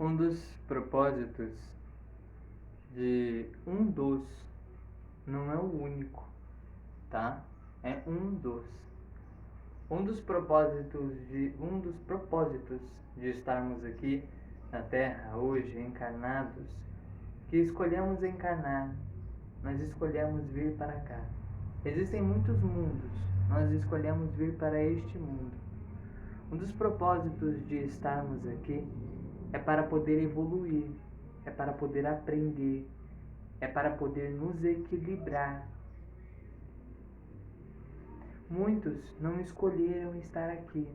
Um dos propósitos não é o único, tá? É um dos. Um dos propósitos de estarmos aqui na Terra hoje, encarnados, que escolhemos encarnar, nós escolhemos vir para cá. Existem muitos mundos, nós escolhemos vir para este mundo. Um dos propósitos de estarmos aqui é para poder evoluir, é para poder aprender, é para poder nos equilibrar. Muitos não escolheram estar aqui,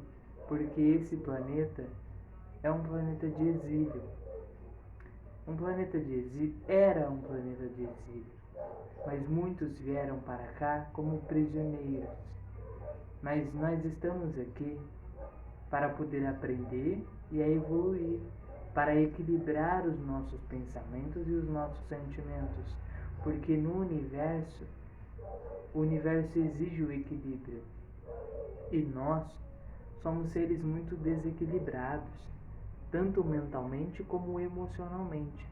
porque esse planeta é um planeta de exílio. Era um planeta de exílio, mas muitos vieram para cá como prisioneiros. Mas nós estamos aqui para poder aprender e a evoluir, para equilibrar os nossos pensamentos e os nossos sentimentos, porque no universo, o universo exige o equilíbrio e nós somos seres muito desequilibrados, tanto mentalmente como emocionalmente,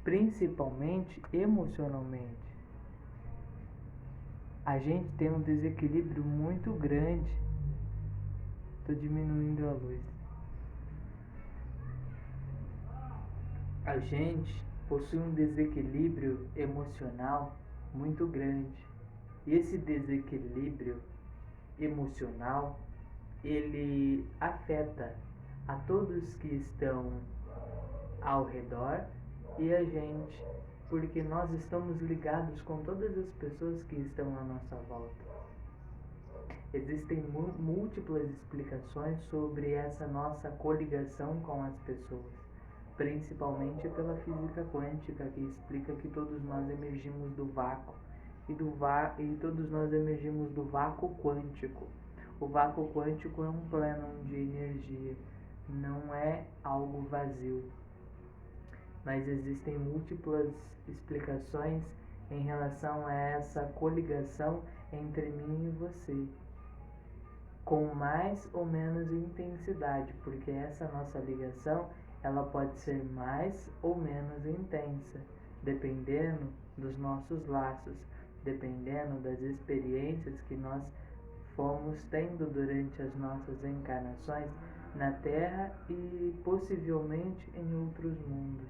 principalmente emocionalmente. A gente tem um desequilíbrio muito grande. Estou diminuindo a luz. A gente possui um desequilíbrio emocional muito grande. E esse desequilíbrio emocional, ele afeta a todos que estão ao redor e a gente, porque nós estamos ligados com todas as pessoas que estão à nossa volta. Existem múltiplas explicações sobre essa nossa coligação com as pessoas, principalmente pela física quântica, que explica que todos nós emergimos do vácuo e todos nós emergimos do vácuo quântico. O vácuo quântico é um plano de energia, não é algo vazio. Mas existem múltiplas explicações em relação a essa coligação entre mim e você, com mais ou menos intensidade, porque essa nossa ligação ela pode ser mais ou menos intensa, dependendo dos nossos laços, dependendo das experiências que nós fomos tendo durante as nossas encarnações na Terra e possivelmente em outros mundos.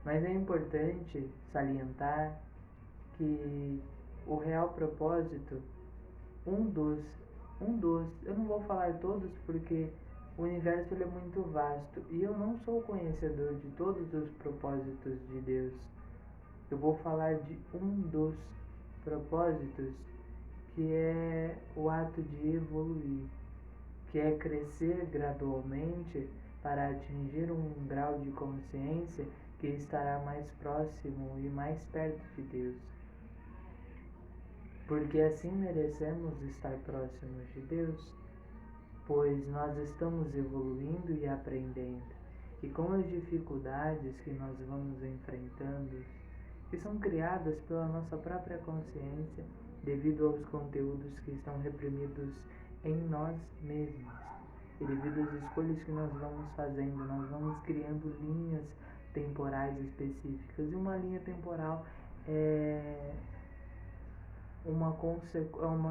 Mas é importante salientar que o real propósito, eu não vou falar todos porque o universo ele é muito vasto e eu não sou conhecedor de todos os propósitos de Deus. Eu vou falar de um dos propósitos, que é o ato de evoluir, que é crescer gradualmente para atingir um grau de consciência que estará mais próximo e mais perto de Deus. Porque assim merecemos estar próximos de Deus, pois nós estamos evoluindo e aprendendo. E com as dificuldades que nós vamos enfrentando, que são criadas pela nossa própria consciência, devido aos conteúdos que estão reprimidos em nós mesmos. E devido às escolhas que nós vamos fazendo, nós vamos criando linhas temporais específicas. E uma linha temporal é uma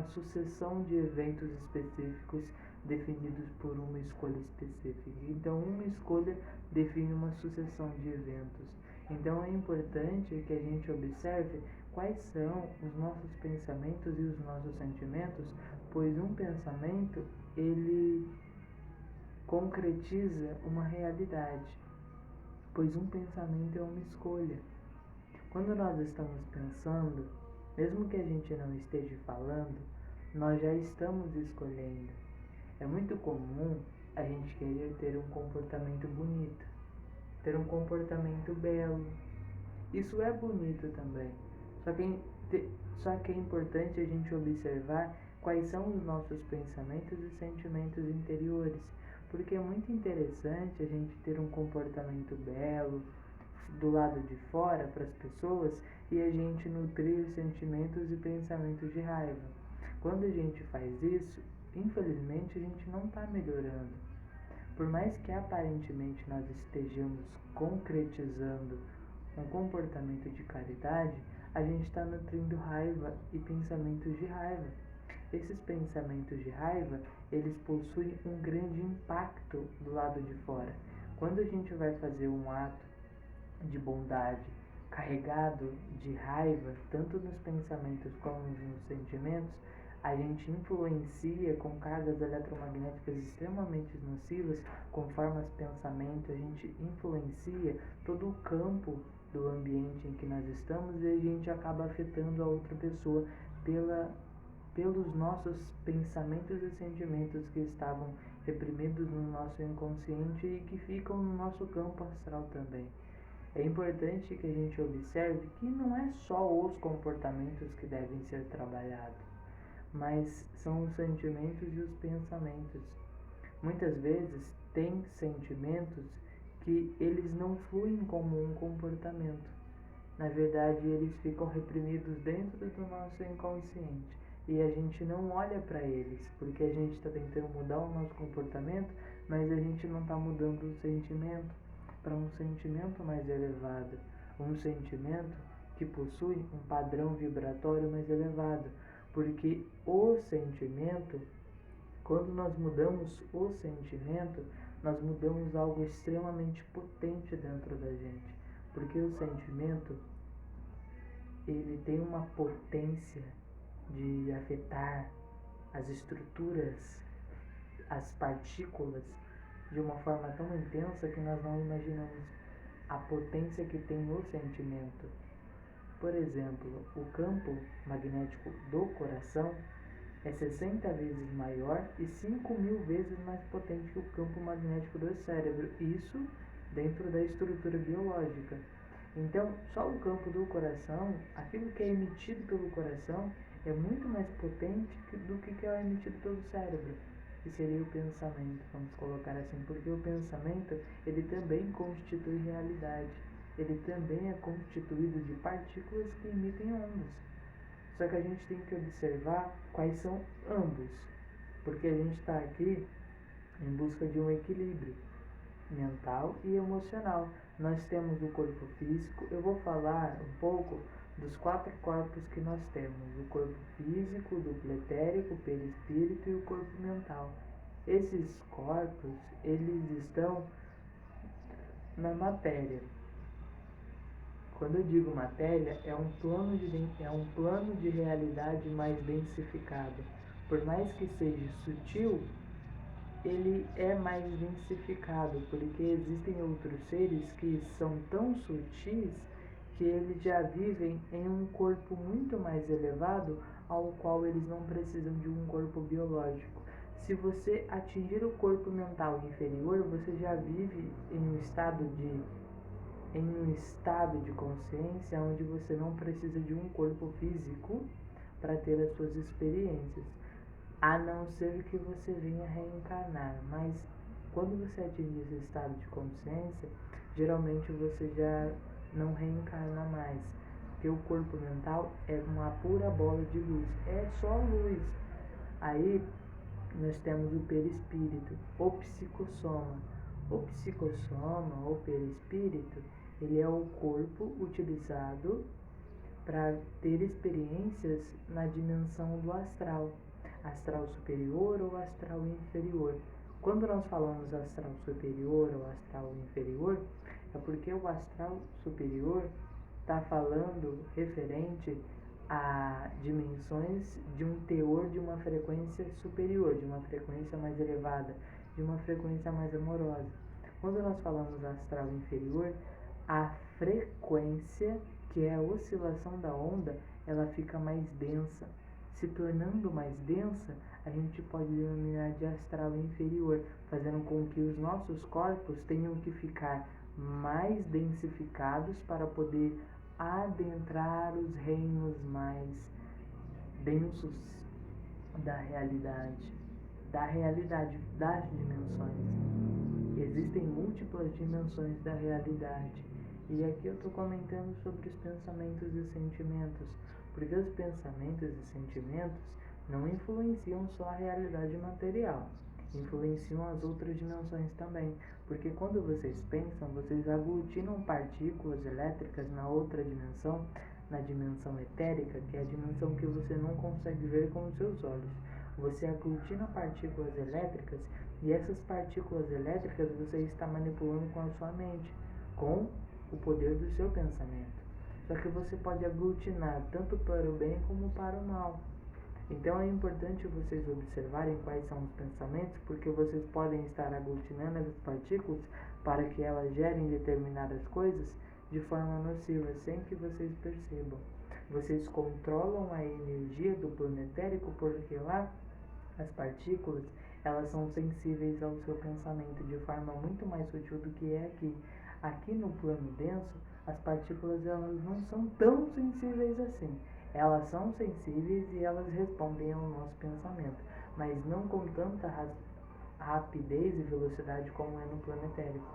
sucessão de eventos específicos definidos por uma escolha específica. Então, uma escolha define uma sucessão de eventos. Então, é importante que a gente observe quais são os nossos pensamentos e os nossos sentimentos, pois um pensamento, ele concretiza uma realidade, pois um pensamento é uma escolha. Quando nós estamos pensando, mesmo que a gente não esteja falando, nós já estamos escolhendo. É muito comum a gente querer ter um comportamento bonito, ter um comportamento belo. Isso é bonito também. Só que é importante a gente observar quais são os nossos pensamentos e sentimentos interiores, porque é muito interessante a gente ter um comportamento belo do lado de fora para as pessoas e a gente nutrir sentimentos e pensamentos de raiva. Quando a gente faz isso, infelizmente a gente não está melhorando, Por mais que aparentemente nós estejamos concretizando um comportamento de caridade, a gente está nutrindo raiva e pensamentos de raiva. Esses pensamentos de raiva, eles possuem um grande impacto do lado de fora. Quando a gente vai fazer um ato de bondade carregado de raiva, tanto nos pensamentos como nos sentimentos, a gente influencia com cargas eletromagnéticas extremamente nocivas, com formas de pensamento, a gente influencia todo o campo do ambiente em que nós estamos e a gente acaba afetando a outra pessoa pelos nossos pensamentos e sentimentos que estavam reprimidos no nosso inconsciente e que ficam no nosso campo astral também. É importante que a gente observe que não é só os comportamentos que devem ser trabalhados, mas são os sentimentos e os pensamentos. Muitas vezes tem sentimentos que eles não fluem como um comportamento. Na verdade, eles ficam reprimidos dentro do nosso inconsciente e a gente não olha para eles, porque a gente está tentando mudar o nosso comportamento, mas a gente não está mudando o sentimento para um sentimento mais elevado, um sentimento que possui um padrão vibratório mais elevado, porque o sentimento, quando nós mudamos o sentimento, nós mudamos algo extremamente potente dentro da gente, porque o sentimento, ele tem uma potência de afetar as estruturas, as partículas, de uma forma tão intensa que nós não imaginamos a potência que tem o sentimento. Por exemplo, o campo magnético do coração é 60 vezes maior e 5.000 vezes mais potente que o campo magnético do cérebro, isso dentro da estrutura biológica. Então, só o campo do coração, aquilo que é emitido pelo coração, é muito mais potente do que é emitido pelo cérebro, que seria o pensamento, vamos colocar assim, porque o pensamento, ele também constitui realidade, ele também é constituído de partículas que emitem ondas. Só que a gente tem que observar quais são ambos, porque a gente está aqui em busca de um equilíbrio mental e emocional. Nós temos o corpo físico, eu vou falar um pouco dos 4 corpos que nós temos: o corpo físico, o duplo etérico, o perispírito e o corpo mental. Esses corpos, eles estão na matéria. Quando eu digo matéria, é um plano de realidade mais densificado. Por mais que seja sutil, ele é mais densificado, porque existem outros seres que são tão sutis que eles já vivem em um corpo muito mais elevado, ao qual eles não precisam de um corpo biológico. Se você atingir o corpo mental inferior, você já vive em um estado de consciência onde você não precisa de um corpo físico para ter as suas experiências, a não ser que você venha reencarnar. Mas quando você atinge esse estado de consciência, geralmente você já não reencarna mais, porque o corpo mental é uma pura bola de luz, é só luz. Aí nós temos o perispírito, o psicossoma. O psicossoma, ou perispírito, ele é o corpo utilizado para ter experiências na dimensão do astral superior ou astral inferior. Quando nós falamos astral superior ou astral inferior, é porque o astral superior está falando referente a dimensões de um teor de uma frequência superior, de uma frequência mais elevada, de uma frequência mais amorosa. Quando nós falamos astral inferior, a frequência, que é a oscilação da onda, ela fica mais densa. Se tornando mais densa, a gente pode denominar de astral inferior, fazendo com que os nossos corpos tenham que ficar mais densificados para poder adentrar os reinos mais densos da realidade das dimensões. Existem múltiplas dimensões da realidade. E aqui eu estou comentando sobre os pensamentos e sentimentos, porque os pensamentos e sentimentos não influenciam só a realidade material. influenciam as outras dimensões também, porque quando vocês pensam, vocês aglutinam partículas elétricas na outra dimensão, na dimensão etérica, que é a dimensão que você não consegue ver com os seus olhos. Você aglutina partículas elétricas e essas partículas elétricas você está manipulando com a sua mente, com o poder do seu pensamento. Só que você pode aglutinar tanto para o bem como para o mal. Então é importante vocês observarem quais são os pensamentos, porque vocês podem estar aglutinando essas partículas para que elas gerem determinadas coisas de forma nociva, sem que vocês percebam. Vocês controlam a energia do plano etérico, porque lá as partículas, elas são sensíveis ao seu pensamento de forma muito mais sutil do que é aqui. Aqui no plano denso, as partículas elas não são tão sensíveis assim. Elas são sensíveis e elas respondem ao nosso pensamento, mas não com tanta rapidez e velocidade como é no plano etérico.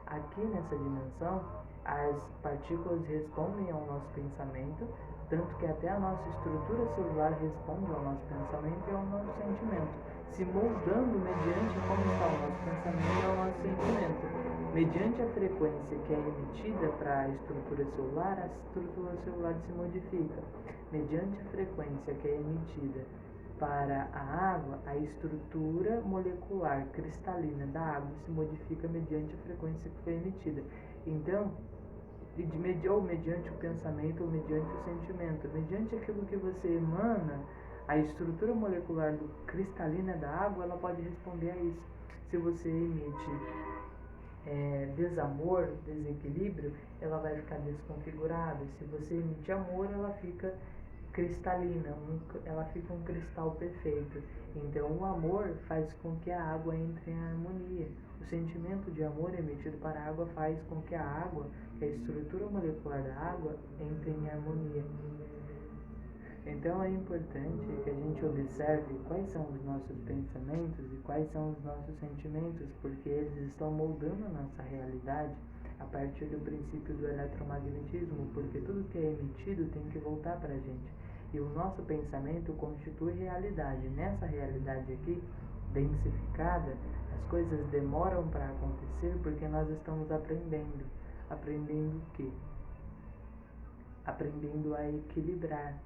Aqui nessa dimensão, as partículas respondem ao nosso pensamento, tanto que até a nossa estrutura celular responde ao nosso pensamento e ao nosso sentimento, se moldando mediante como está o nosso pensamento e ao nosso sentimento. Mediante a frequência que é emitida para a estrutura celular se modifica. Mediante a frequência que é emitida para a água, a estrutura molecular cristalina da água se modifica mediante a frequência que foi emitida. Então, ou mediante o pensamento ou mediante o sentimento, mediante aquilo que você emana, a estrutura molecular cristalina da água, ela pode responder a isso. Se você emite desamor, desequilíbrio, ela vai ficar desconfigurada. Se você emite amor, ela fica cristalina, ela fica um cristal perfeito. Então o amor faz com que a água entre em harmonia. O sentimento de amor emitido para a água faz com que a água, que a estrutura molecular da água, entre em harmonia. Então é importante que a gente observe quais são os nossos pensamentos e quais são os nossos sentimentos, porque eles estão moldando a nossa realidade a partir do princípio do eletromagnetismo, porque tudo que é emitido tem que voltar para a gente. E o nosso pensamento constitui realidade. Nessa realidade aqui, densificada, as coisas demoram para acontecer porque nós estamos aprendendo. Aprendendo o quê? Aprendendo a equilibrar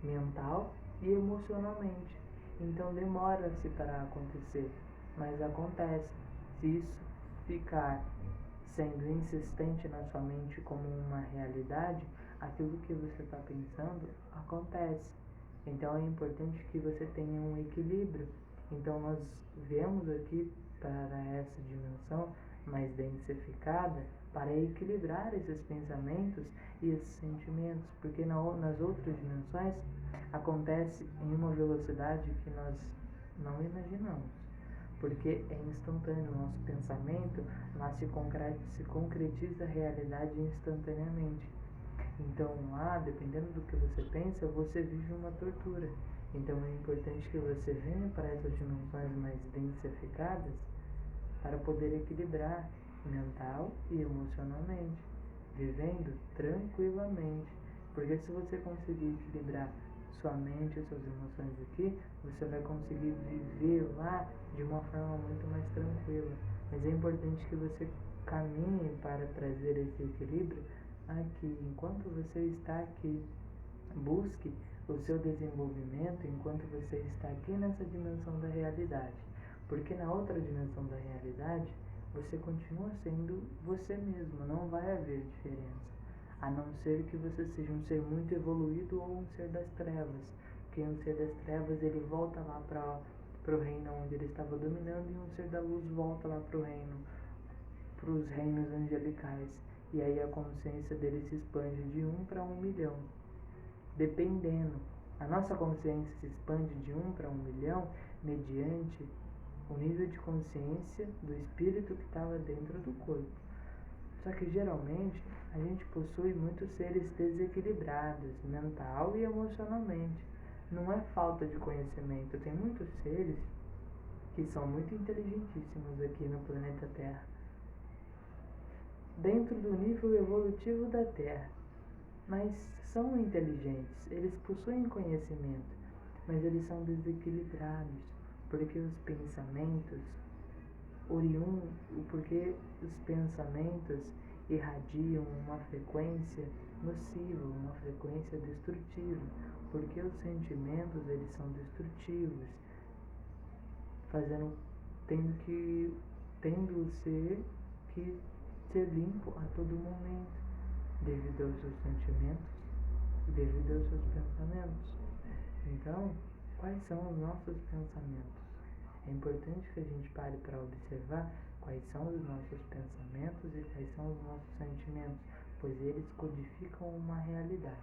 mental e emocionalmente. Então demora-se para acontecer, mas acontece. Se isso ficar sendo insistente na sua mente como uma realidade, aquilo que você está pensando acontece. Então é importante que você tenha um equilíbrio. Então nós viemos aqui para essa dimensão mais densificada para equilibrar esses pensamentos e esses sentimentos, porque nas outras dimensões acontece em uma velocidade que nós não imaginamos, porque é instantâneo. O nosso pensamento se concretiza a realidade instantaneamente. Então lá, dependendo do que você pensa, você vive uma tortura. Então é importante que você venha para essas dimensões mais densificadas para poder equilibrar mental e emocionalmente, vivendo tranquilamente. Porque se você conseguir equilibrar sua mente e suas emoções aqui, você vai conseguir viver lá de uma forma muito mais tranquila. Mas é importante que você caminhe para trazer esse equilíbrio aqui. Enquanto você está aqui, busque o seu desenvolvimento enquanto você está aqui nessa dimensão da realidade. Porque na outra dimensão da realidade, você continua sendo você mesmo, não vai haver diferença. A não ser que você seja um ser muito evoluído ou um ser das trevas. Porque um ser das trevas, ele volta lá para o reino onde ele estava dominando, e um ser da luz volta lá para os reinos angelicais. E aí a consciência dele se expande de 1 para 1 milhão. Dependendo. A nossa consciência se expande de 1 para 1 milhão mediante o nível de consciência do espírito que estava dentro do corpo. Só que geralmente a gente possui muitos seres desequilibrados, mental e emocionalmente. Não é falta de conhecimento. Tem muitos seres que são muito inteligentíssimos aqui no planeta Terra, dentro do nível evolutivo da Terra, mas são inteligentes, eles possuem conhecimento, mas eles são desequilibrados. porque os pensamentos porque os pensamentos irradiam uma frequência nociva, uma frequência destrutiva, porque os sentimentos eles são destrutivos, tendo que ser limpo a todo momento, devido aos seus sentimentos e devido aos seus pensamentos. Então, quais são os nossos pensamentos? É importante que a gente pare para observar quais são os nossos pensamentos e quais são os nossos sentimentos, pois eles codificam uma realidade.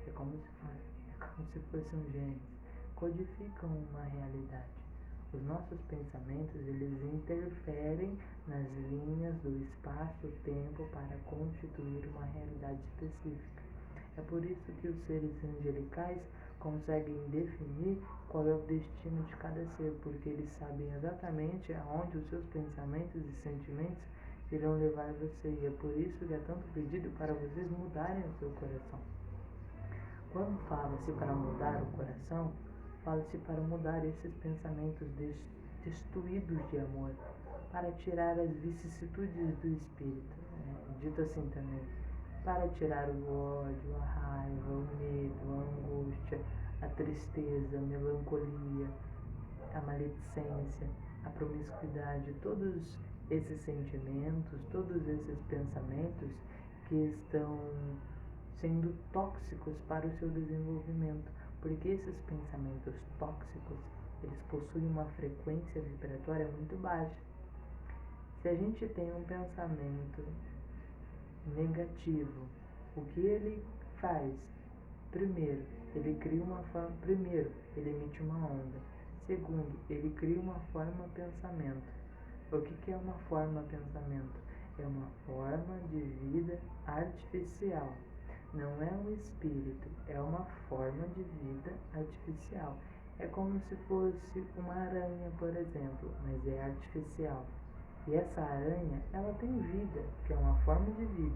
É como se fosse um gene, codificam uma realidade. Os nossos pensamentos, eles interferem nas linhas do espaço-tempo para constituir uma realidade específica. É por isso que os seres angelicais conseguem definir qual é o destino de cada ser, porque eles sabem exatamente aonde os seus pensamentos e sentimentos irão levar você. E é por isso que é tanto pedido para vocês mudarem o seu coração. Quando fala-se para mudar o coração, fala-se para mudar esses pensamentos destruídos de amor, para tirar as vicissitudes do espírito, dito assim também, para tirar o ódio, a raiva, o medo, a angústia, a tristeza, a melancolia, a maledicência, a promiscuidade, todos esses sentimentos, todos esses pensamentos que estão sendo tóxicos para o seu desenvolvimento, porque esses pensamentos tóxicos, eles possuem uma frequência vibratória muito baixa. Se a gente tem um pensamento negativo, o que ele faz? Primeiro, ele emite uma onda. Segundo, ele cria uma forma pensamento. O que é uma forma pensamento? É uma forma de vida artificial. Não é um espírito, é uma forma de vida artificial. É como se fosse uma aranha, por exemplo, mas é artificial. E essa aranha, ela tem vida, que é uma forma de vida,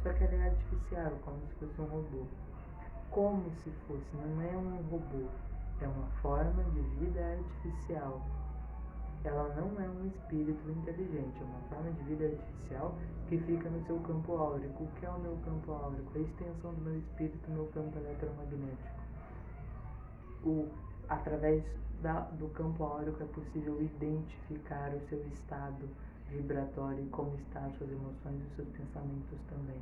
só que ela é artificial, como se fosse um robô. Como se fosse, não é um robô, é uma forma de vida artificial. Ela não é um espírito inteligente, é uma forma de vida artificial que fica no seu campo áurico. O que é o meu campo áurico? A extensão do meu espírito no campo eletromagnético. Através do campo áurico é possível identificar o seu estado vibratório e como estão as suas emoções e os seus pensamentos também.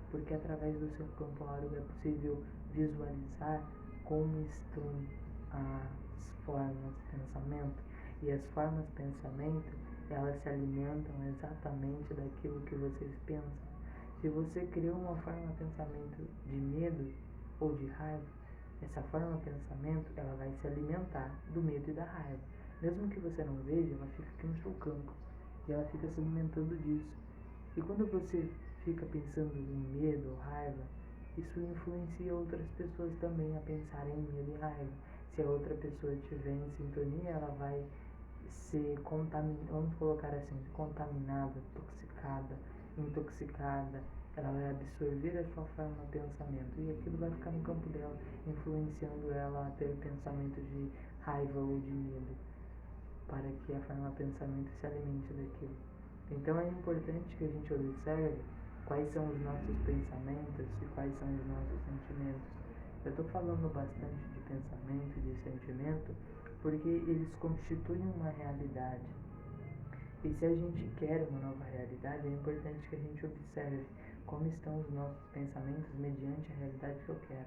Porque através do seu campo áurico é possível visualizar como estão as formas de pensamento. E as formas de pensamento, elas se alimentam exatamente daquilo que vocês pensam. Se você criou uma forma de pensamento de medo ou de raiva, essa forma de pensamento, ela vai se alimentar do medo e da raiva. Mesmo que você não veja, ela fica aqui no seu campo. E ela fica se alimentando disso. E quando você fica pensando em medo ou raiva, isso influencia outras pessoas também a pensarem em medo e raiva. Se a outra pessoa estiver em sintonia, ela vai ser vamos colocar assim, contaminada, intoxicada, ela vai absorver a sua forma de pensamento e aquilo vai ficar no campo dela, influenciando ela a ter pensamentos de raiva ou de medo, para que a forma de pensamento se alimente daquilo. Então é importante que a gente observe quais são os nossos pensamentos e quais são os nossos sentimentos. Eu estou falando bastante de pensamento e de sentimento porque eles constituem uma realidade. E se a gente quer uma nova realidade, é importante que a gente observe como estão os nossos pensamentos mediante a realidade que eu quero.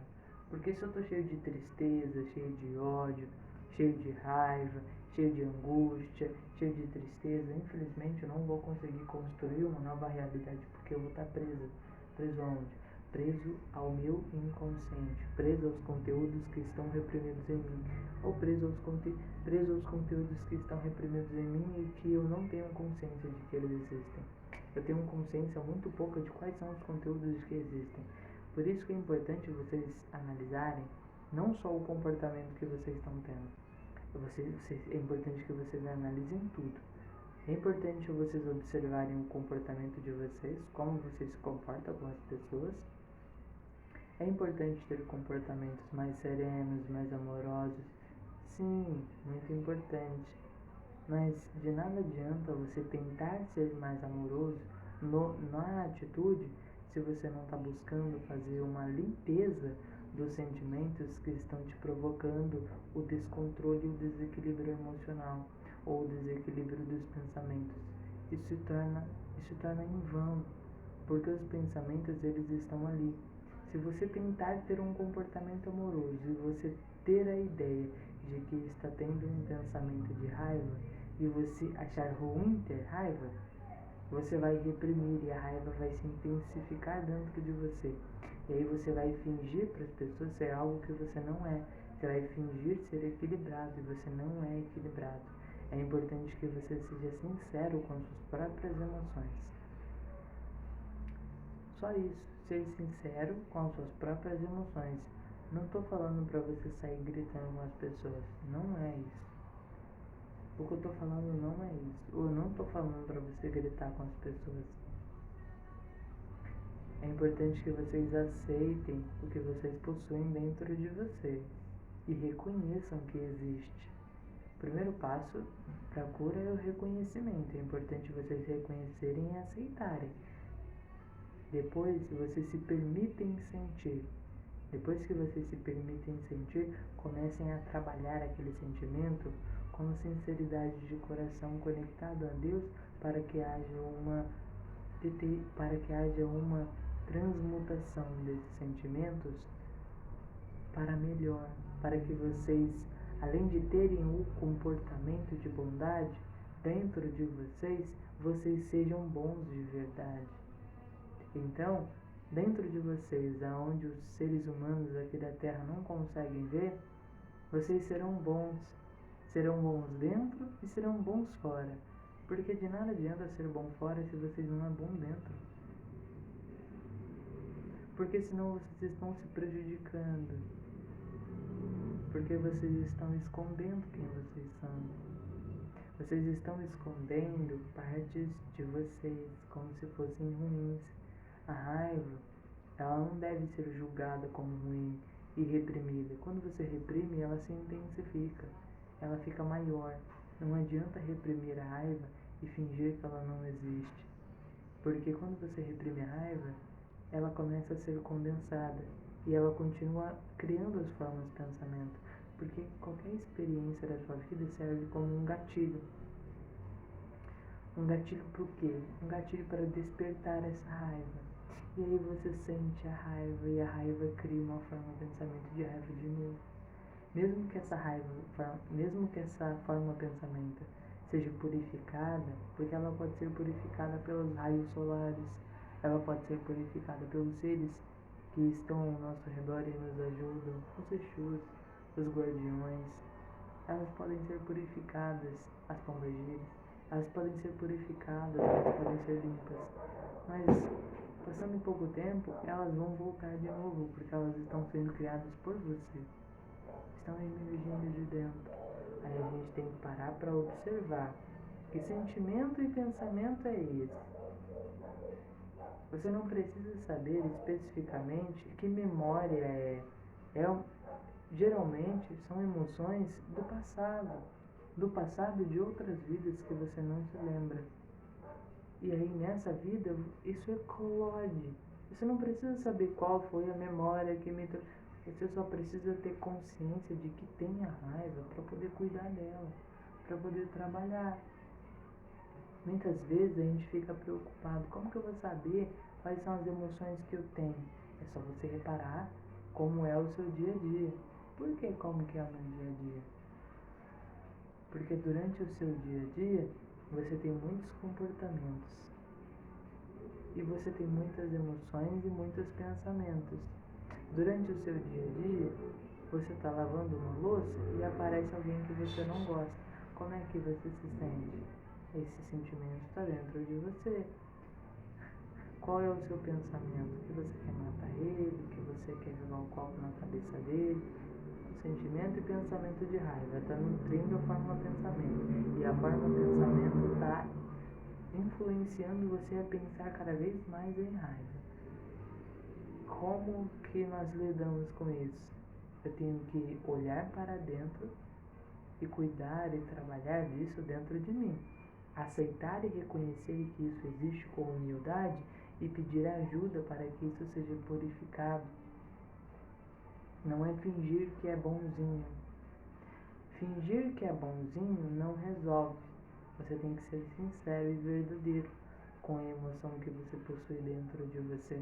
Porque se eu estou cheio de tristeza, cheio de ódio, cheio de raiva, cheio de angústia, cheio de tristeza, infelizmente eu não vou conseguir construir uma nova realidade, porque eu vou estar preso. Preso aonde? Preso ao meu inconsciente, preso aos conteúdos que estão reprimidos em mim, ou preso aos conteúdos que estão reprimidos em mim e que eu não tenho consciência de que eles existem. Eu tenho consciência muito pouca de quais são os conteúdos que existem. Por isso que é importante vocês analisarem não só o comportamento que vocês estão tendo. É importante que vocês analisem tudo. É importante vocês observarem o comportamento de vocês, como vocês se comportam com as pessoas. É importante ter comportamentos mais serenos, mais amorosos. Sim, muito importante. Mas de nada adianta você tentar ser mais amoroso na atitude se você não está buscando fazer uma limpeza dos sentimentos que estão te provocando o descontrole e o desequilíbrio emocional ou o desequilíbrio dos pensamentos. Isso torna em vão, porque os pensamentos eles estão ali. Se você tentar ter um comportamento amoroso e você ter a ideia de que está tendo um pensamento de raiva e você achar ruim ter raiva, você vai reprimir e a raiva vai se intensificar dentro de você. E aí você vai fingir para as pessoas ser algo que você não é. Você vai fingir ser equilibrado e você não é equilibrado. É importante que você seja sincero com suas próprias emoções. Só isso, ser sincero com as suas próprias emoções. Não estou falando para você sair gritando com as pessoas, não é isso. O que eu estou falando não é isso. Eu não estou falando para você gritar com as pessoas. É importante que vocês aceitem o que vocês possuem dentro de vocês e reconheçam que existe. O primeiro passo para a cura é o reconhecimento. É importante vocês reconhecerem e aceitarem. Depois, vocês se permitem sentir. Depois que vocês se permitem sentir, comecem a trabalhar aquele sentimento com sinceridade de coração conectado a Deus para que haja uma transmutação desses sentimentos para melhor, para que vocês, além de terem o comportamento de bondade dentro de vocês sejam bons de verdade. Então, dentro de vocês, aonde os seres humanos aqui da Terra não conseguem ver, vocês serão bons. Serão bons dentro e serão bons fora. Porque de nada adianta ser bom fora se vocês não é bom dentro. Porque senão vocês estão se prejudicando. Porque vocês estão escondendo quem vocês são. Vocês estão escondendo partes de vocês como se fossem ruins. A raiva, ela não deve ser julgada como ruim e reprimida. Quando você reprime, ela se intensifica. Ela fica maior. Não adianta reprimir a raiva e fingir que ela não existe. Porque quando você reprime a raiva, ela começa a ser condensada e ela continua criando as formas de pensamento. Porque qualquer experiência da sua vida serve como um gatilho. Um gatilho para o quê? Um gatilho para despertar essa raiva. E aí você sente a raiva e a raiva cria uma forma de pensamento de raiva de novo. Mesmo que essa forma de pensamento seja purificada, porque ela pode ser purificada pelos raios solares, ela pode ser purificada pelos seres que estão ao nosso redor e nos ajudam, os Exus, os guardiões, elas podem ser purificadas, as pombagiras, elas podem ser purificadas, elas podem ser limpas, mas passando pouco tempo, elas vão voltar de novo, porque elas estão sendo criadas por você. Estão emergindo de dentro. Aí a gente tem que parar para observar que sentimento e pensamento é esse. Você não precisa saber especificamente que memória é. Geralmente são emoções do passado de outras vidas que você não se lembra. E aí nessa vida isso eclode. Você não precisa saber qual foi a memória que me trouxe. Você só precisa ter consciência de que tem a raiva para poder cuidar dela, para poder trabalhar. Muitas vezes a gente fica preocupado, como que eu vou saber quais são as emoções que eu tenho? É só você reparar como é o seu dia a dia. Por que como que é o meu dia a dia? Porque durante o seu dia a dia, você tem muitos comportamentos. E você tem muitas emoções e muitos pensamentos. Durante o seu dia a dia, você está lavando uma louça e aparece alguém que você não gosta. Como é que você se sente? Esse sentimento está dentro de você. Qual é o seu pensamento? Que você quer matar ele, que você quer jogar um copo na cabeça dele. Sentimento e pensamento de raiva está nutrindo a forma de pensamento. E a forma de pensamento está influenciando você a pensar cada vez mais em raiva. Como que nós lidamos com isso? Eu tenho que olhar para dentro e cuidar e trabalhar disso dentro de mim. Aceitar e reconhecer que isso existe com humildade e pedir ajuda para que isso seja purificado. Não é fingir que é bonzinho. Fingir que é bonzinho não resolve. Você tem que ser sincero e verdadeiro com a emoção que você possui dentro de você.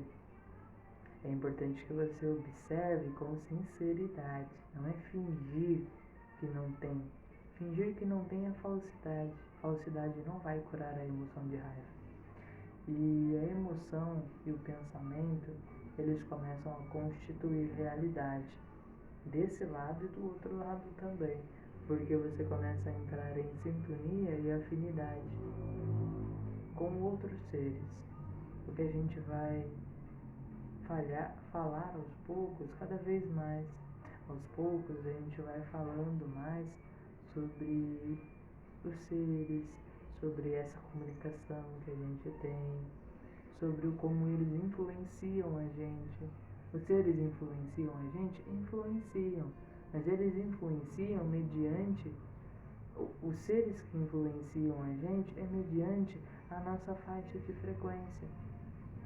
É importante que você observe com sinceridade. Não é fingir que não tem. Fingir que não tem é falsidade. Falsidade não vai curar a emoção de raiva. E a emoção e o pensamento, eles começam a constituir realidade. Desse lado e do outro lado também. Porque você começa a entrar em sintonia e afinidade com outros seres. Porque a gente vai falar aos poucos, cada vez mais. Aos poucos a gente vai falando mais sobre os seres, sobre essa comunicação que a gente tem, sobre como eles influenciam a gente. Os seres influenciam a gente? Influenciam. Mas eles influenciam mediante... Os seres que influenciam a gente é mediante a nossa faixa de frequência.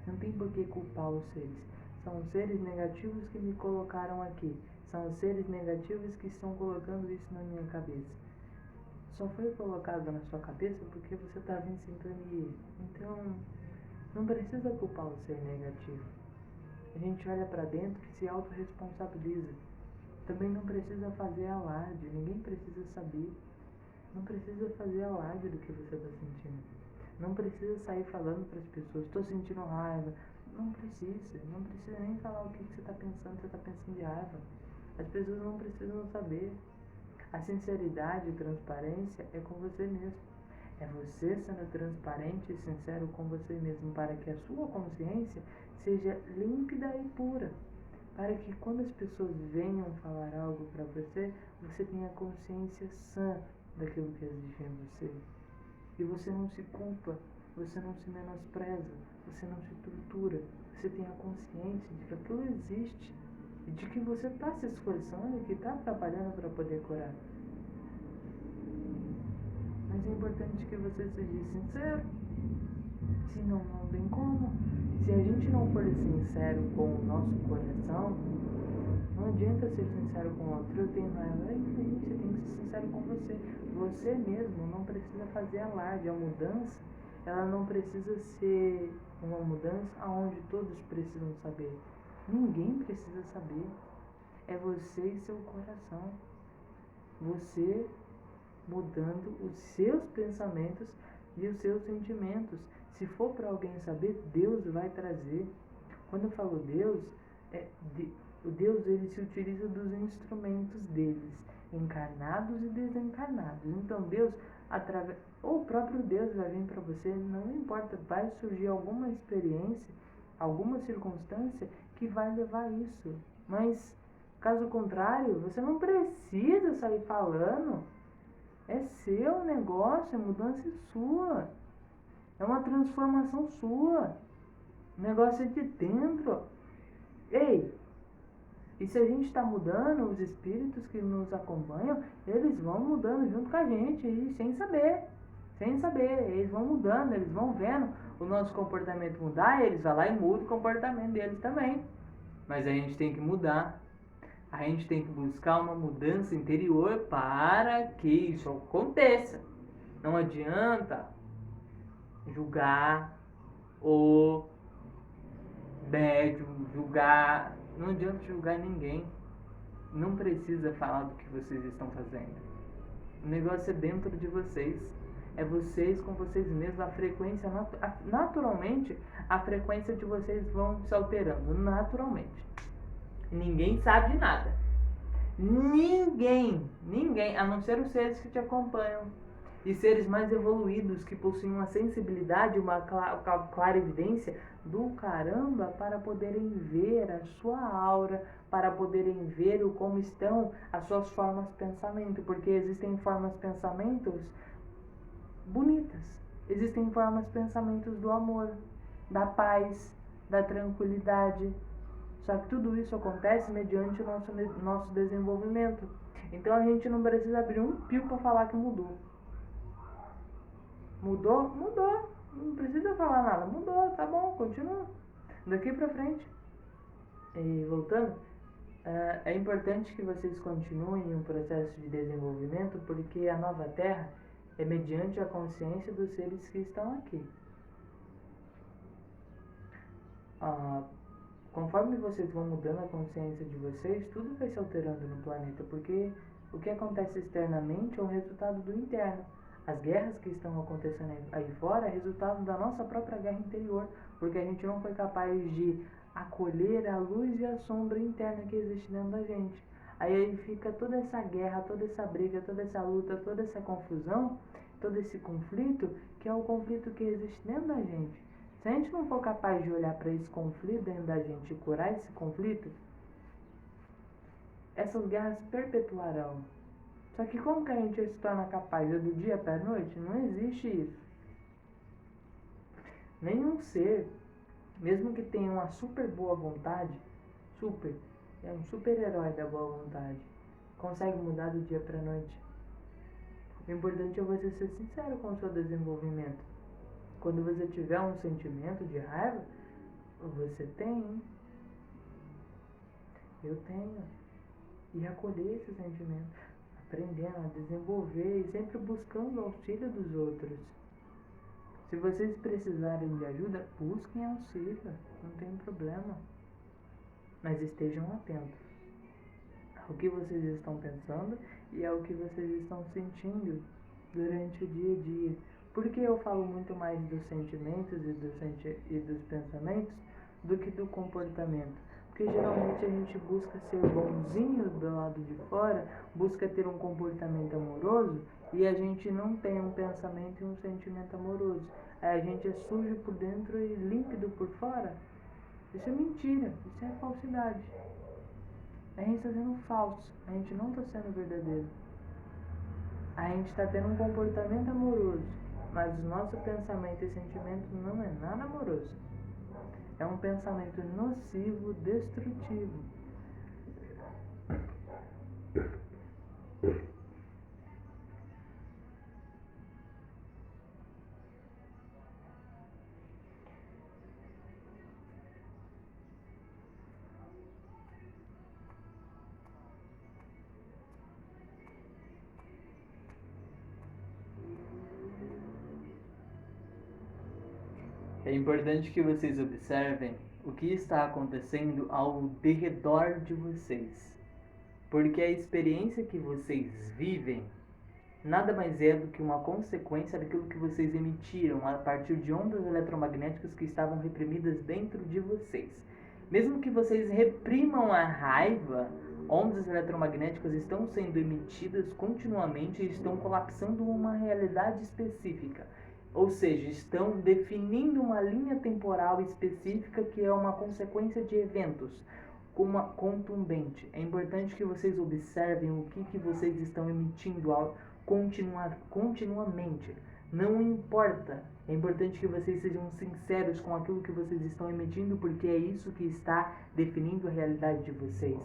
Não tem por que culpar os seres. São os seres negativos que me colocaram aqui. São os seres negativos que estão colocando isso na minha cabeça. Só foi colocado na sua cabeça porque você estava em sintonia. Então, não precisa culpar o ser negativo. A gente olha para dentro e se autorresponsabiliza. Também não precisa fazer alarde. Ninguém precisa saber. Não precisa fazer alarde do que você está sentindo. Não precisa sair falando para as pessoas, estou sentindo raiva. Não precisa nem falar o que você está pensando, você está pensando de raiva. As pessoas não precisam saber. A sinceridade e transparência é com você mesmo. É você sendo transparente e sincero com você mesmo, para que a sua consciência seja límpida e pura. Para que quando as pessoas venham falar algo para você, você tenha consciência sã daquilo que existe em você. E você não se culpa, você não se menospreza, você não se tortura. Você tem a consciência de que aquilo existe e de que você está se esforçando e que está trabalhando para poder curar. Mas é importante que você seja sincero, senão não tem como. Se a gente não for sincero com o nosso coração, não adianta ser sincero com o outro. Eu tenho raiva, você tem que ser sincero com você. Você mesmo não precisa fazer alarde. A mudança, ela não precisa ser uma mudança onde todos precisam saber. Ninguém precisa saber. É você e seu coração. Você mudando os seus pensamentos e os seus sentimentos. Se for para alguém saber, Deus vai trazer. Quando eu falo Deus, o Deus, ele se utiliza dos instrumentos deles, encarnados e desencarnados. Então Deus, ou o próprio Deus vai vir para você, não importa, vai surgir alguma experiência, alguma circunstância que vai levar a isso. Mas, caso contrário, você não precisa sair falando. É seu negócio, a mudança é sua. É uma transformação sua. O negócio é de dentro. Ei! E se a gente está mudando, os espíritos que nos acompanham, eles vão mudando junto com a gente, e sem saber. Eles vão mudando, eles vão vendo o nosso comportamento mudar, e eles vão lá e mudam o comportamento deles também. Mas a gente tem que mudar. A gente tem que buscar uma mudança interior para que isso aconteça. Não adianta julgar o médium, não adianta julgar ninguém. Não precisa falar do que vocês estão fazendo. O negócio é dentro de vocês. É vocês com vocês mesmos. A frequência, naturalmente, a frequência de vocês vão se alterando. Naturalmente. Ninguém sabe de nada. Ninguém, a não ser os seres que te acompanham. E seres mais evoluídos que possuem uma sensibilidade, uma clarividência do caramba para poderem ver a sua aura, para poderem ver como estão as suas formas de pensamento, porque existem formas de pensamentos bonitas, existem formas de pensamentos do amor, da paz, da tranquilidade. Só que tudo isso acontece mediante o nosso desenvolvimento. Então a gente não precisa abrir um pio para falar que mudou. Mudou? Mudou. Não precisa falar nada. Mudou, tá bom, continua. Daqui pra frente. E voltando, é importante que vocês continuem o processo de desenvolvimento, porque a nova Terra é mediante a consciência dos seres que estão aqui. Conforme vocês vão mudando a consciência de vocês, tudo vai se alterando no planeta, porque o que acontece externamente é o resultado do interno. As guerras que estão acontecendo aí fora é resultado da nossa própria guerra interior, porque a gente não foi capaz de acolher a luz e a sombra interna que existe dentro da gente. Aí fica toda essa guerra, toda essa briga, toda essa luta, toda essa confusão, todo esse conflito, que é o conflito que existe dentro da gente. Se a gente não for capaz de olhar para esse conflito dentro da gente e curar esse conflito, essas guerras perpetuarão. Só que como que a gente se torna capaz do dia para a noite? Não existe isso. Nenhum ser, mesmo que tenha uma super boa vontade, é um super-herói da boa vontade, consegue mudar do dia para a noite. O importante é você ser sincero com o seu desenvolvimento. Quando você tiver um sentimento de raiva, você tem, eu tenho, e acolher esse sentimento, aprendendo a desenvolver e sempre buscando o auxílio dos outros. Se vocês precisarem de ajuda, busquem auxílio, não tem problema. Mas estejam atentos ao que vocês estão pensando e ao que vocês estão sentindo durante o dia a dia. Por que eu falo muito mais dos sentimentos e dos pensamentos do que do comportamento? Porque geralmente a gente busca ser bonzinho do lado de fora, busca ter um comportamento amoroso e a gente não tem um pensamento e um sentimento amoroso. A gente é sujo por dentro e límpido por fora. Isso é mentira, isso é falsidade. A gente está sendo falso, a gente não está sendo verdadeiro. A gente está tendo um comportamento amoroso, mas o nosso pensamento e sentimento não é nada amoroso. É um pensamento nocivo, destrutivo. É importante que vocês observem o que está acontecendo ao derredor de vocês, porque a experiência que vocês vivem nada mais é do que uma consequência daquilo que vocês emitiram a partir de ondas eletromagnéticas que estavam reprimidas dentro de vocês. Mesmo que vocês reprimam a raiva, ondas eletromagnéticas estão sendo emitidas continuamente e estão colapsando uma realidade específica. Ou seja, estão definindo uma linha temporal específica que é uma consequência de eventos, uma contundente. É importante que vocês observem o que vocês estão emitindo continuamente. Não importa. É importante que vocês sejam sinceros com aquilo que vocês estão emitindo, porque é isso que está definindo a realidade de vocês.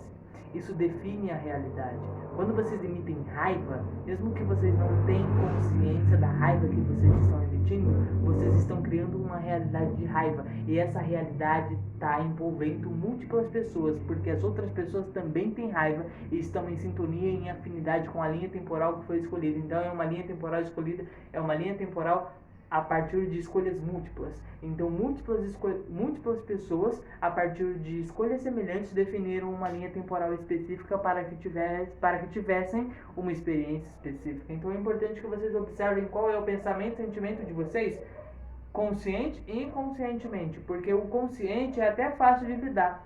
Isso define a realidade. Quando vocês emitem raiva, mesmo que vocês não tenham consciência da raiva que vocês estão emitindo, vocês estão criando uma realidade de raiva. E essa realidade está envolvendo múltiplas pessoas, porque as outras pessoas também têm raiva e estão em sintonia, em afinidade com a linha temporal que foi escolhida. Então é uma linha temporal escolhida, é uma linha temporal a partir de escolhas múltiplas. Então múltiplas pessoas, a partir de escolhas semelhantes, definiram uma linha temporal específica para que tivessem uma experiência específica. Então é importante que vocês observem qual é o pensamento e sentimento de vocês, consciente e inconscientemente, porque o consciente é até fácil de lidar.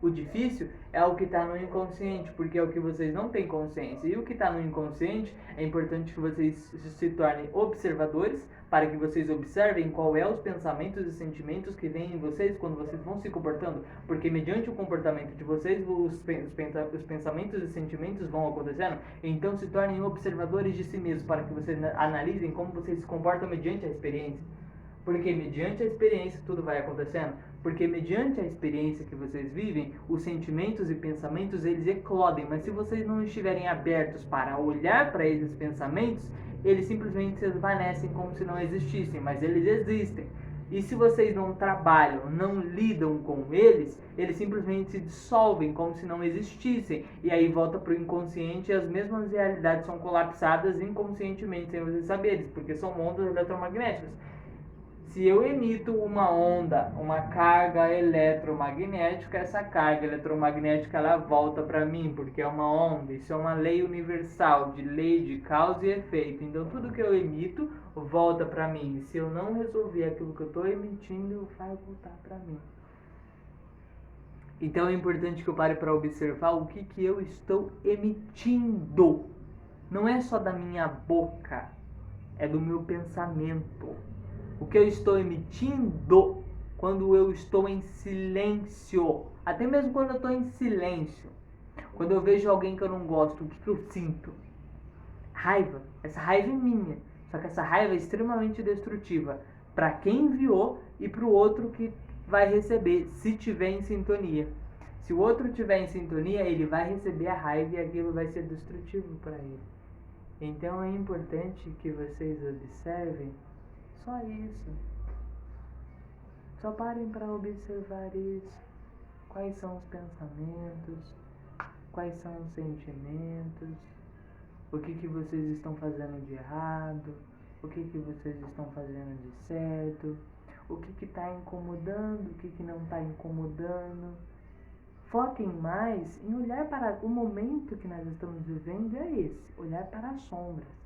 O difícil é o que está no inconsciente, porque é o que vocês não têm consciência. E o que está no inconsciente, é importante que vocês se tornem observadores, para que vocês observem qual é os pensamentos e sentimentos que vêm em vocês quando vocês vão se comportando. Porque mediante o comportamento de vocês, os pensamentos e sentimentos vão acontecendo. Então se tornem observadores de si mesmos, para que vocês analisem como vocês se comportam mediante a experiência. Porque mediante a experiência tudo vai acontecendo. Porque mediante a experiência que vocês vivem, os sentimentos e pensamentos eles eclodem. Mas se vocês não estiverem abertos para olhar para esses pensamentos, eles simplesmente se desvanecem como se não existissem. Mas eles existem. E se vocês não trabalham, não lidam com eles, eles simplesmente se dissolvem como se não existissem. E aí volta para o inconsciente e as mesmas realidades são colapsadas inconscientemente, sem vocês saberem, porque são ondas eletromagnéticas. Se eu emito uma onda, uma carga eletromagnética, essa carga eletromagnética ela volta para mim, porque é uma onda. Isso é uma lei universal, de lei de causa e efeito. Então tudo que eu emito volta para mim. Se eu não resolver aquilo que eu estou emitindo, vai voltar para mim. Então é importante que eu pare para observar o que eu estou emitindo. Não é só da minha boca, é do meu pensamento. O que eu estou emitindo quando eu estou em silêncio. Até mesmo quando eu estou em silêncio. Quando eu vejo alguém que eu não gosto, o que eu sinto? Raiva. Essa raiva é minha. Só que essa raiva é extremamente destrutiva para quem enviou e para o outro que vai receber, se tiver em sintonia. Se o outro tiver em sintonia, ele vai receber a raiva e aquilo vai ser destrutivo para ele. Então é importante que vocês observem só isso. Só parem para observar isso. Quais são os pensamentos? Quais são os sentimentos? O que vocês estão fazendo de errado? O que vocês estão fazendo de certo? O que está incomodando? O que não está incomodando? Foquem mais em olhar para o momento que nós estamos vivendo, é esse, olhar para as sombras.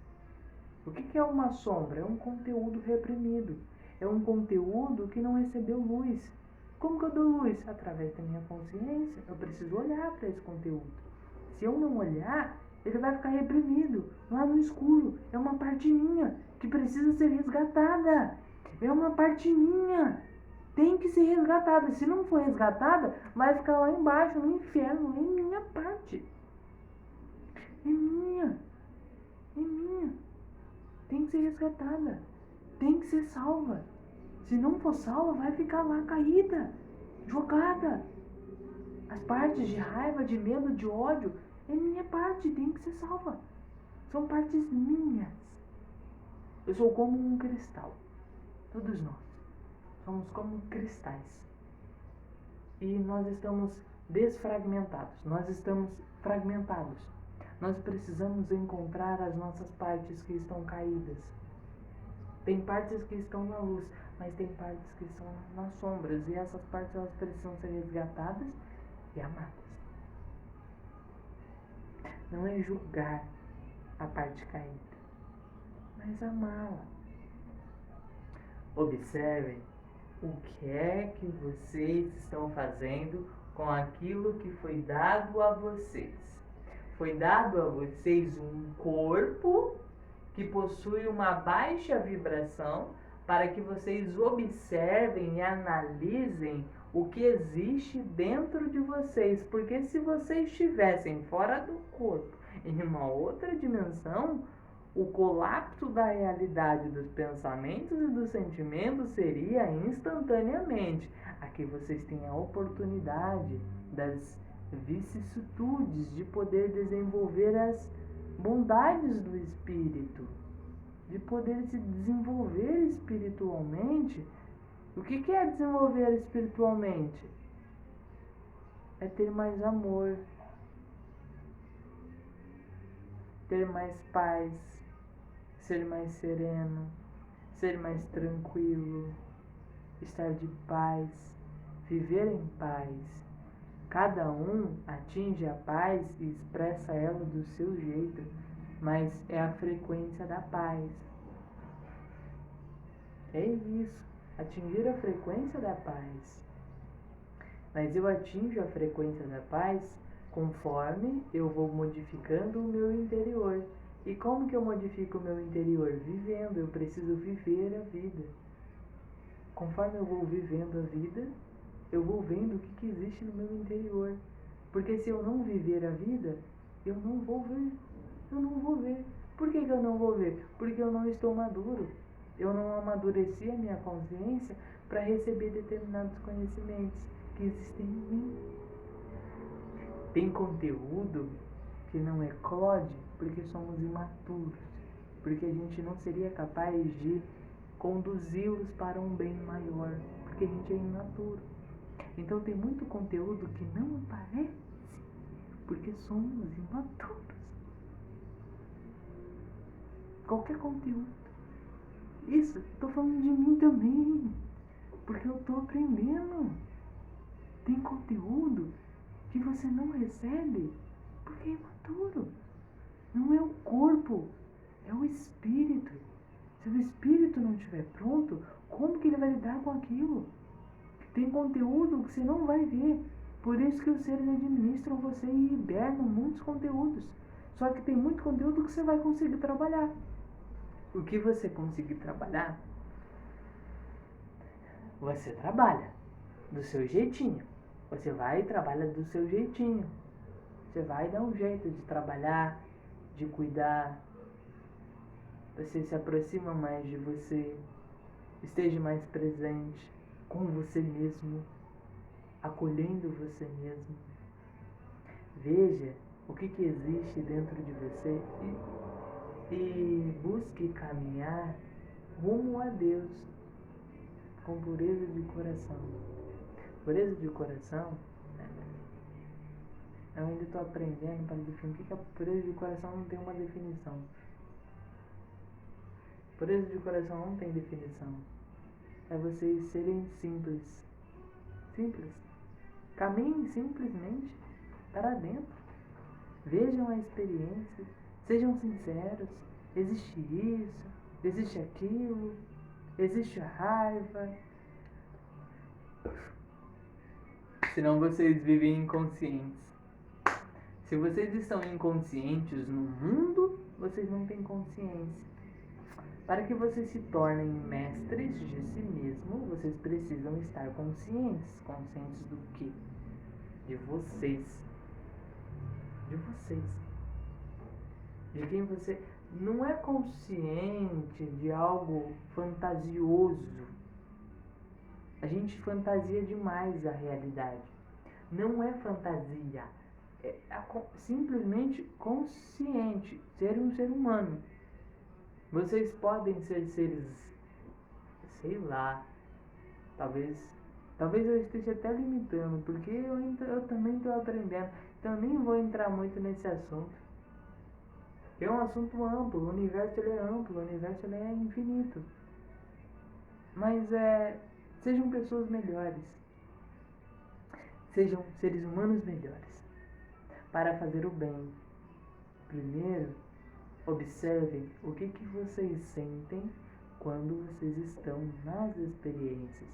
O que é uma sombra? É um conteúdo reprimido. É um conteúdo que não recebeu luz. Como que eu dou luz? Através da minha consciência. Eu preciso olhar para esse conteúdo. Se eu não olhar, ele vai ficar reprimido, lá no escuro. É uma parte minha que precisa ser resgatada. É uma parte minha. Tem que ser resgatada. Se não for resgatada, vai ficar lá embaixo, no inferno. É minha parte. É minha. É minha. Tem que ser resgatada. Tem que ser salva. Se não for salva, vai ficar lá caída, jogada. As partes de raiva, de medo, de ódio, é minha parte, tem que ser salva. São partes minhas. Eu sou como um cristal. Todos nós somos como cristais. E nós estamos desfragmentados. Nós estamos fragmentados. Nós precisamos encontrar as nossas partes que estão caídas. Tem partes que estão na luz, mas tem partes que estão nas sombras. E essas partes elas precisam ser resgatadas e amadas. Não é julgar a parte caída, mas amá-la. Observem o que é que vocês estão fazendo com aquilo que foi dado a vocês. Foi dado a vocês um corpo que possui uma baixa vibração para que vocês observem e analisem o que existe dentro de vocês. Porque se vocês estivessem fora do corpo, em uma outra dimensão, o colapso da realidade dos pensamentos e dos sentimentos seria instantaneamente. Aqui vocês têm a oportunidade das vicissitudes de poder desenvolver as bondades do espírito, de poder se desenvolver espiritualmente. O que é desenvolver espiritualmente? É ter mais amor, ter mais paz, ser mais sereno, ser mais tranquilo, estar de paz, viver em paz. Cada um atinge a paz e expressa ela do seu jeito, mas é a frequência da paz. É isso, atingir a frequência da paz. Mas eu atinjo a frequência da paz conforme eu vou modificando o meu interior. E como que eu modifico o meu interior? Vivendo, eu preciso viver a vida. Conforme eu vou vivendo a vida, eu vou vendo o que existe no meu interior. Porque se eu não viver a vida, eu não vou ver. Eu não vou ver. Por que eu não vou ver? Porque eu não estou maduro. Eu não amadureci a minha consciência para receber determinados conhecimentos que existem em mim. Tem conteúdo que não eclode porque somos imaturos, porque a gente não seria capaz de conduzi-los para um bem maior, porque a gente é imaturo. Então tem muito conteúdo que não aparece porque somos imaturos. Qualquer conteúdo. Isso, estou falando de mim também, porque eu estou aprendendo. Tem conteúdo que você não recebe porque é imaturo. Não é o corpo, é o espírito. Se o espírito não estiver pronto, como que ele vai lidar com aquilo? Tem conteúdo que você não vai ver. Por isso que os seres administram você e hibernam muitos conteúdos. Só que tem muito conteúdo que você vai conseguir trabalhar. O que você conseguir trabalhar, você trabalha do seu jeitinho. Você vai e trabalha do seu jeitinho. Você vai dar um jeito de trabalhar, de cuidar. Você se aproxima mais de você. Esteja mais presente com você mesmo, acolhendo você mesmo. Veja o que existe dentro de você e busque caminhar rumo a Deus com pureza de coração. Pureza de coração, eu ainda estou aprendendo para definir o que é pureza de coração. Não tem uma definição. Pureza de coração não tem definição. É vocês serem simples. Simples. Caminhem simplesmente para dentro. Vejam a experiência. Sejam sinceros. Existe isso, existe aquilo, existe a raiva. Senão vocês vivem inconscientes. Se vocês estão inconscientes no mundo, vocês não têm consciência. Para que vocês se tornem mestres de si mesmo, vocês precisam estar conscientes. Conscientes do quê? De vocês. De vocês. De quem você... Não é consciente de algo fantasioso. A gente fantasia demais a realidade. Não é fantasia. É simplesmente consciente. Ser um ser humano. Vocês podem ser seres, sei lá, talvez eu esteja até limitando, porque eu também estou aprendendo, então eu nem vou entrar muito nesse assunto. É um assunto amplo, o universo ele é amplo, o universo ele é infinito. Mas sejam pessoas melhores, sejam seres humanos melhores, para fazer o bem. Primeiro, observem o que vocês sentem quando vocês estão nas experiências.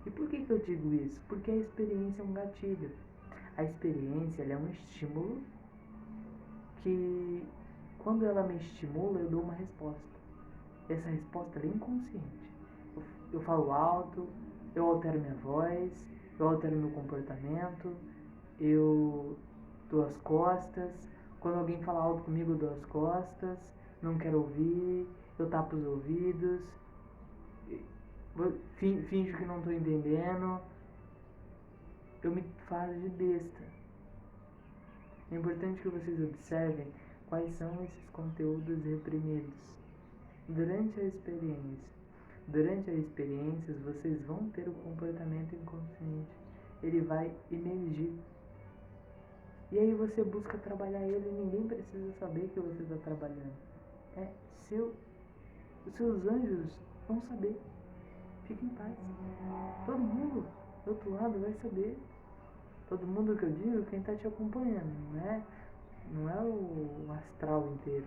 E por que eu digo isso? Porque a experiência é um gatilho. A experiência ela é um estímulo que, quando ela me estimula, eu dou uma resposta. Essa resposta é inconsciente. Eu falo alto, eu altero minha voz, eu altero meu comportamento, eu dou as costas. Quando alguém fala alto comigo, eu dou as costas, não quero ouvir, eu tapo os ouvidos, finjo que não estou entendendo, eu me faço de besta. É importante que vocês observem quais são esses conteúdos reprimidos durante a experiência. Durante as experiências, vocês vão ter o comportamento inconsciente. Ele vai emergir. E aí você busca trabalhar ele e ninguém precisa saber que você está trabalhando. Os seus anjos vão saber. Fique em paz. Todo mundo do outro lado vai saber. Todo mundo que eu digo, quem está te acompanhando. Não é o astral inteiro.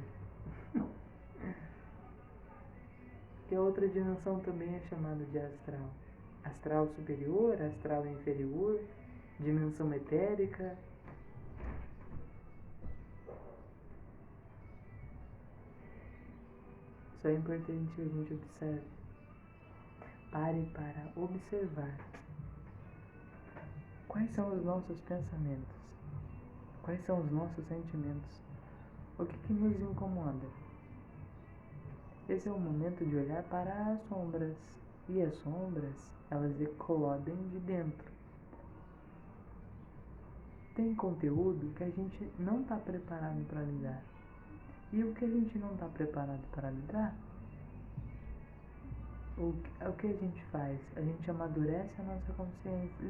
Que a outra dimensão também é chamada de astral. Astral superior, astral inferior, dimensão etérica. Só é importante que a gente observe. Pare para observar. Quais são os nossos pensamentos? Quais são os nossos sentimentos? O que nos incomoda? Esse é o momento de olhar para as sombras. E as sombras, elas eclodem de dentro. Tem conteúdo que a gente não está preparado para lidar. E o que a gente não está preparado para lidar, o que a gente faz? A gente amadurece a nossa consciência.